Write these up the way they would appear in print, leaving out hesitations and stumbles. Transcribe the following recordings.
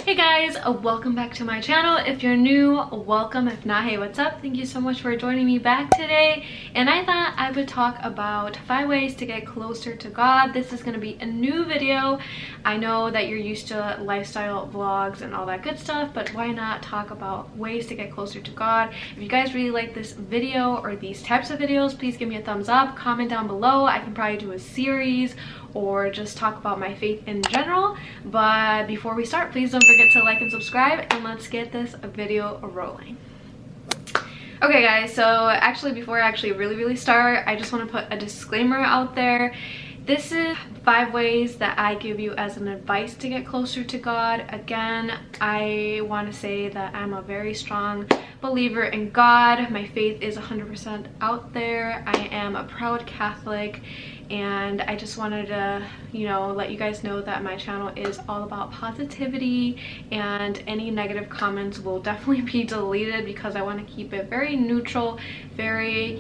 Hey guys, welcome back to my channel. If you're new, welcome. If not, hey, what's up? Thank you so much for joining me back today. And I thought I would talk about 5 ways to get closer to God. This is going to be a new video. I know that you're used to lifestyle vlogs and all that good stuff, but why not talk about ways to get closer to God? If you guys really like this video or these types of videos, please give me a thumbs up, comment down below. I can probably do a series or just talk about my faith in general. But before we start, please don't forget to like and subscribe, and let's get this video rolling. Okay guys, so actually before I really start, I just want to put a disclaimer out there. This is 5 ways that I give you as an advice to get closer to God. Again, I want to say that I'm a very strong believer in God. My faith is 100% out there. I am a proud Catholic, and I just wanted to, let you guys know that my channel is all about positivity, and any negative comments will definitely be deleted because I want to keep it very neutral, very,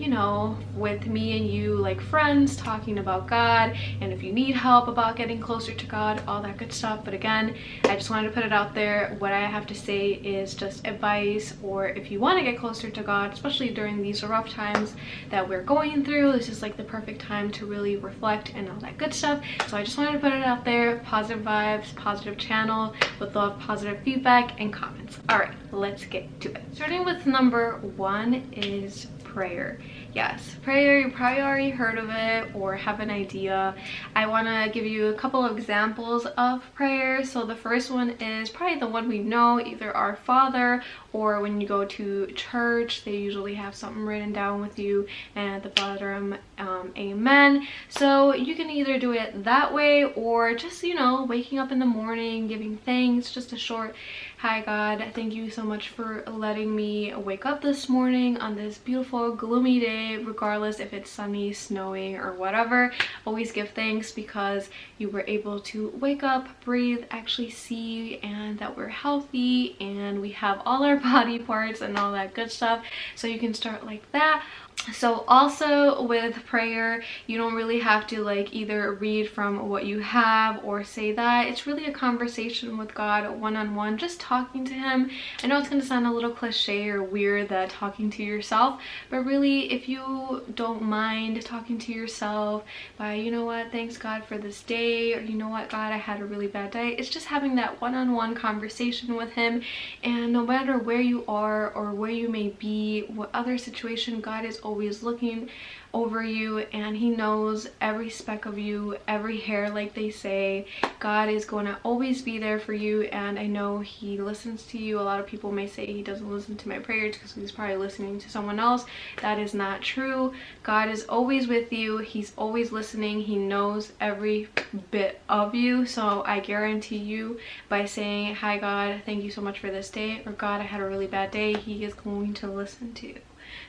with me and you like friends talking about God, and if you need help about getting closer to God, all that good stuff. But again, I just wanted to put it out there. What I have to say is just advice, or if you want to get closer to God, especially during these rough times that we're going through, this is like the perfect time to really reflect and all that good stuff. So I just wanted to put it out there. Positive vibes, positive channel with love, positive feedback and comments. All right, let's get to it. Starting with number 1 is prayer. Yes, prayer, you probably already heard of it or have an idea. I want to give you a couple of examples of prayer. So the first one is probably the one we know, either Our Father, or when you go to church, they usually have something written down with you, and at the bottom, amen. So you can either do it that way, or just, waking up in the morning, giving thanks, just a short, hi God, thank you so much for letting me wake up this morning on this beautiful gloomy day, regardless if it's sunny, snowing, or whatever. Always give thanks because you were able to wake up, breathe, actually see, and that we're healthy and we have all our body parts and all that good stuff. So you can start like that. So also with prayer, you don't really have to either read from what you have or say that. It's really a conversation with God, one-on-one, just talking to him. I know it's going to sound a little cliche or weird that talking to yourself, but really if you don't mind talking to yourself by, what, thanks God for this day, or what, God, I had a really bad day. It's just having that one-on-one conversation with him. And no matter where you are or where you may be, what other situation, God is always looking over you, and he knows every speck of you, every hair, like they say. God is going to always be there for you, and I know he listens to you. A lot of people may say he doesn't listen to my prayers because he's probably listening to someone else. That is not true. God is always with you. He's always listening. He knows every bit of you. So I guarantee you, by saying, hi God, thank you so much for this day, or God, I had a really bad day, he is going to listen to you.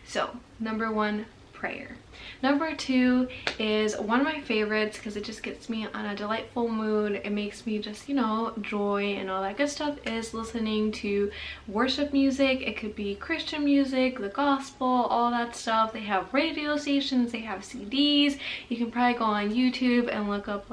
So number 1, prayer. Number 2 is one of my favorites because it just gets me on a delightful mood. It makes me just, joy and all that good stuff, is listening to worship music. It could be Christian music, the gospel, all that stuff. They have radio stations, they have CDs. You can probably go on YouTube and look up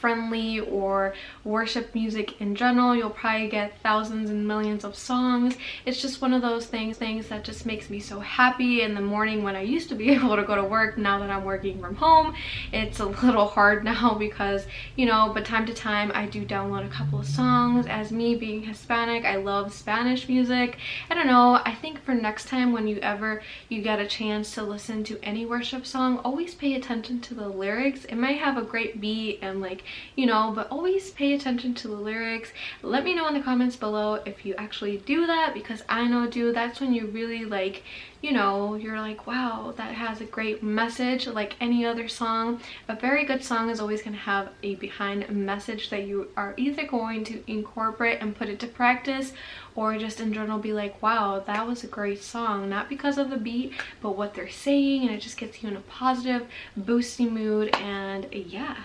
friendly or worship music in general. You'll probably get thousands and millions of songs. It's just one of those things that just makes me so happy in the morning when I used to be able to go to work. Now that I'm working from home, it's a little hard now because, but time to time I do download a couple of songs. As me being Hispanic, I love Spanish music. I don't know, I think for next time when you get a chance to listen to any worship song, always pay attention to the lyrics. It might have a great beat and but always pay attention to the lyrics. Let me know in the comments below if you actually do that, because I know that's when you really you're like, wow, that has a great message. Like any other song, a very good song is always going to have a behind message that you are either going to incorporate and put it to practice, or just in general be like, wow, that was a great song, not because of the beat but what they're saying, and it just gets you in a positive, boosty mood. And yeah,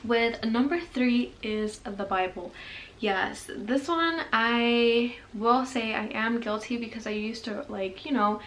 With number 3 is the Bible. Yes, this one I will say I am guilty because I used to, like, you know,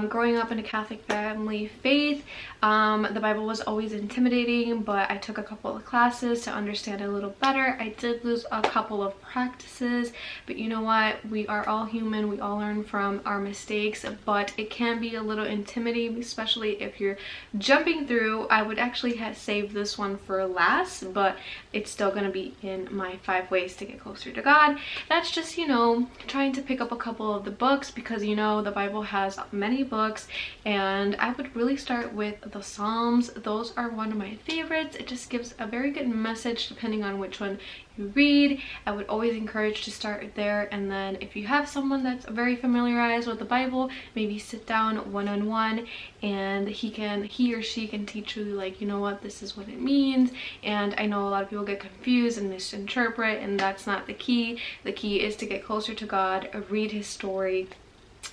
growing up in a Catholic family faith, the Bible was always intimidating, but I took a couple of classes to understand it a little better. I did lose a couple of practices, but you know what? We are all human. We all learn from our mistakes, but it can be a little intimidating, especially if you're jumping through. I would actually have saved this one for last, but it's still going to be in my 5 ways to get closer to God. That's just, you know, trying to pick up a couple of the books, because you know the Bible has many books, and I would really start with the Psalms. Those are one of my favorites. It just gives a very good message depending on which one you read. I would always encourage to start there, and then if you have someone that's very familiarized with the Bible, maybe sit down one-on-one and he or she can teach you, like, you know what, this is what it means. And I know a lot of people get confused and misinterpret, and that's not the key. The key is to get closer to God, read his story.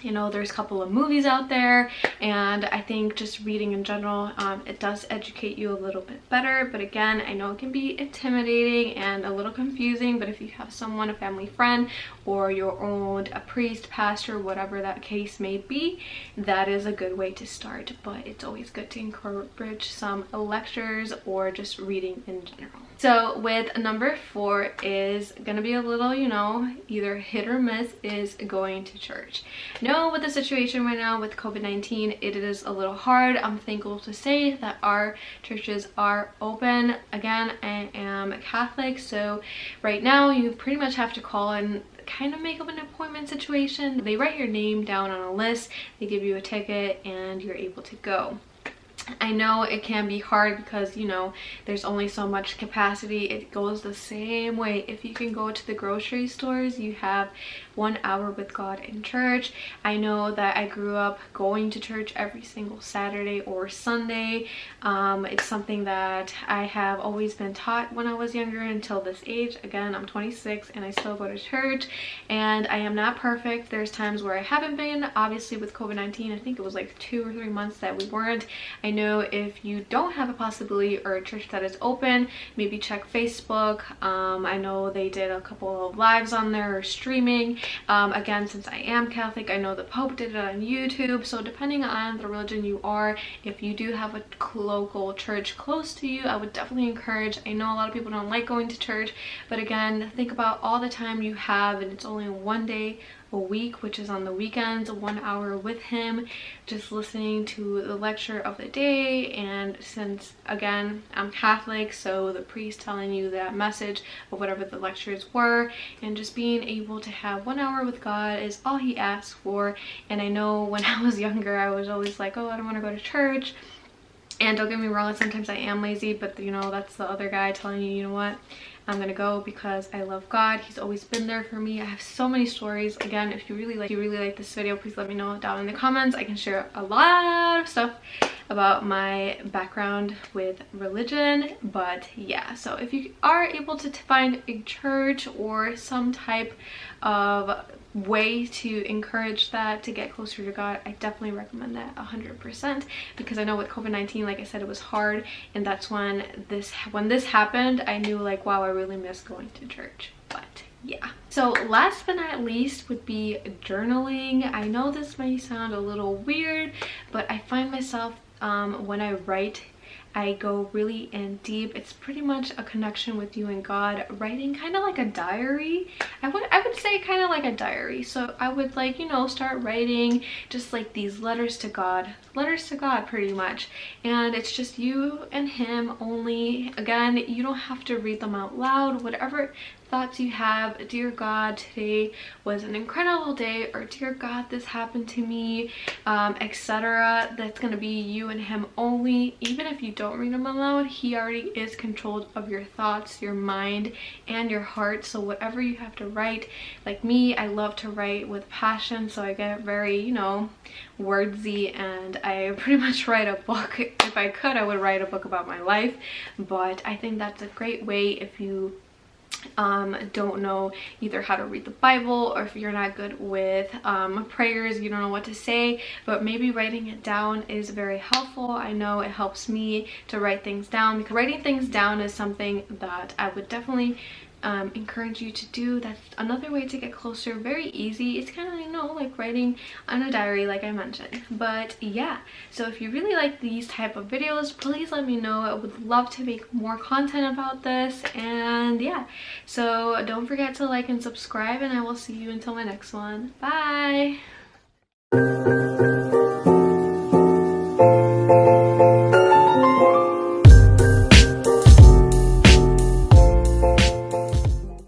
You know, there's a couple of movies out there, and I think just reading in general, it does educate you a little bit better. But again, I know it can be intimidating and a little confusing, but if you have someone, a family friend, or your own a priest, pastor, whatever that case may be, that is a good way to start. But it's always good to encourage some lectures or just reading in general. So with number 4 is gonna be a little, you know, either hit or miss, is going to church. No, with the situation right now with COVID-19, it is a little hard. I'm thankful to say that our churches are open. Again, I am Catholic, so right now you pretty much have to call and kind of make up an appointment situation. They write your name down on a list, they give you a ticket, and you're able to go. I know it can be hard because, you know, there's only so much capacity. It goes the same way if you can go to the grocery stores. You have 1 hour with God in church. I know that I grew up going to church every single Saturday or Sunday. It's something that I have always been taught when I was younger until this age. Again, I'm 26 and I still go to church, and I am not perfect. There's times where I haven't been. Obviously with COVID-19, I think it was like 2 or 3 months that we weren't. I know if you don't have a possibility or a church that is open, maybe check Facebook. I know they did a couple of lives on there or streaming. Again, since I am Catholic, I know the Pope did it on YouTube. So depending on the religion you are, if you do have a local church close to you, I would definitely encourage. I know a lot of people don't like going to church, but again, think about all the time you have, and it's only 1 day a week, which is on the weekends, 1 hour with him, just listening to the lecture of the day. And since again I'm Catholic, so the priest telling you that message of whatever the lectures were, and just being able to have 1 hour with God is all he asks for. And I know when I was younger, I was always like, oh, I don't want to go to church. And don't get me wrong, sometimes I am lazy, but you know, that's the other guy telling you, you know what, I'm gonna go because I love God. He's always been there for me. I have so many stories. Again, if you really like this video, please let me know down in the comments. I can share a lot of stuff about my background with religion. But yeah, so if you are able to find a church or some type of way to encourage that to get closer to God, I definitely recommend that 100%, because I know with COVID-19, like I said, it was hard, and that's when this happened, I knew like, wow, I really miss going to church. But yeah, so last but not least would be journaling. I know this may sound a little weird, but I find myself when I write, I go really in deep. It's pretty much a connection with you and God. Writing kind of like a diary. I would say kind of like a diary. So I would, like, you know, start writing just like these letters to God pretty much. And it's just you and him only. Again, you don't have to read them out loud. Whatever thoughts you have, dear God, today was an incredible day, or dear God, this happened to me, etc. That's going to be you and him only. Even if you don't read them aloud, he already is controlled of your thoughts, your mind, and your heart. So whatever you have to write, like me, I love to write with passion, so I get very, you know, wordsy, and I pretty much write a book. If I could, I would write a book about my life. But I think that's a great way if you don't know either how to read the Bible, or if you're not good with prayers, you don't know what to say, but maybe writing it down is very helpful. I know it helps me to write things down, because writing things down is something that I would definitely encourage you to do. That's another way to get closer. Very easy. It's kind of, you know, like writing on a diary, like I mentioned. But yeah, so if you really like these type of videos, please let me know. I would love to make more content about this. And yeah, so don't forget to like and subscribe, and I will see you until my next one. Bye.